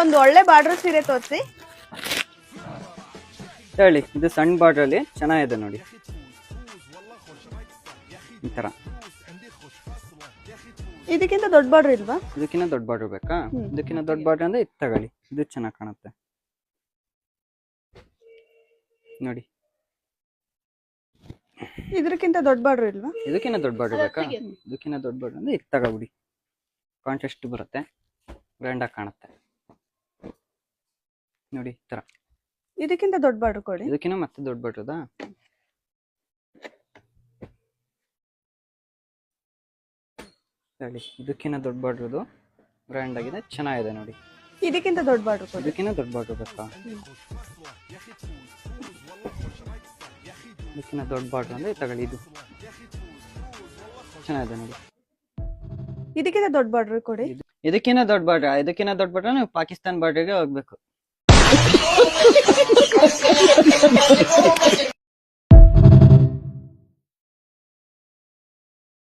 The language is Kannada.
ಒಂದು ಒಳ್ಳೆ ಬಾರ್ಡರ್ ಸೀರೆ ತೋರಿಸಿ. ಹೇಳಿ, ಇದು ಸಣ್ಣ ಬಾರ್ಡರ್ ಅಲ್ಲಿ ಚೆನ್ನಾಗಿದೆ ನೋಡಿ. ಈ ತರ ಇದಕ್ಕಿಂತ ದೊಡ್ಡ ಬಾರ್ಡರ್ ಇಲ್ವಾ? ಇದಕ್ಕಿಂತ ದೊಡ್ಡ ಬಾರ್ಡರ್ ಬೇಕಾ? ಇದಕ್ಕಿಂತ ದೊಡ್ಡ ಬಾರ್ಡರ್ ಅಂದ್ರೆ ಇದು ತಗೊಳ್ಳಿ, ಇದು ಚೆನ್ನಾಗಿ ಕಾಣುತ್ತೆ ನೋಡಿ. ಇದಕ್ಕಿಂತ ದೊಡ್ಡ ಬಾರ್ಡರ್ ಇಲ್ವಾ? ಇದಕ್ಕಿಂತ ದೊಡ್ಡ ಬಾರ್ಡರ್ ಬೇಕಾ? ಇದಕ್ಕಿಂತ ದೊಡ್ಡ ಬಾರ್ಡರ್ ಅಂದ್ರೆ ಇದು ತಗೊಬಿಡಿ. ಕಾಂಟ್ರಾಸ್ಟ್ ಬರುತ್ತೆ, ಗ್ರ್ಯಾಂಡ್ ಆಗಿ ಕಾಣುತ್ತೆ ನೋಡಿ. ಈ ತರ ಇದಕ್ಕಿಂತ ದೊಡ್ಡ ಬಾರ್ಡರ್ ಕೊಡಿ. ಇದಕ್ಕಿಂತ ಮತ್ತೆ ದೊಡ್ಡ ಬಾರ್ಡರ್ದಾ? ಹೇಳಿ, ಇದಕ್ಕಿಂತ ದೊಡ್ಡ ಬಾರ್ಡರ್ದು ಗ್ರ್ಯಾಂಡ್ ಆಗಿದೆ, ಚೆನ್ನಾಗಿದೆ ನೋಡಿ. ಇದಕ್ಕಿಂತ ದೊಡ್ಡ ಬಾರ್ಡರ್ ಕೊಡಿ. ಇದಕ್ಕಿಂತ ದೊಡ್ಡ ಬಾರ್ಡರ್ ಬೇಕಾ? ಇದಕ್ಕಿಂತ ದೊಡ್ಡ ಬಾರ್ಡರ್ ಅಂದ್ರೆ ತಗೊಳ್ಳಿ, ಇದು ಚೆನ್ನಾಗಿದೆ ನೋಡಿ. ಇದಕ್ಕಿಂತ ದೊಡ್ಡ ಬಾರ್ಡರ್ ಕೊಡಿ. ಇದಕ್ಕಿಂತ ದೊಡ್ಡ ಬಾರ್ಡರ್, ಇದಕ್ಕಿಂತ ದೊಡ್ಡ ಬಾರ್ಡರ್ ನೀವು ಪಾಕಿಸ್ತಾನ ಬಾರ್ಡರ್ಗೆ ಹೋಗ್ಬೇಕು.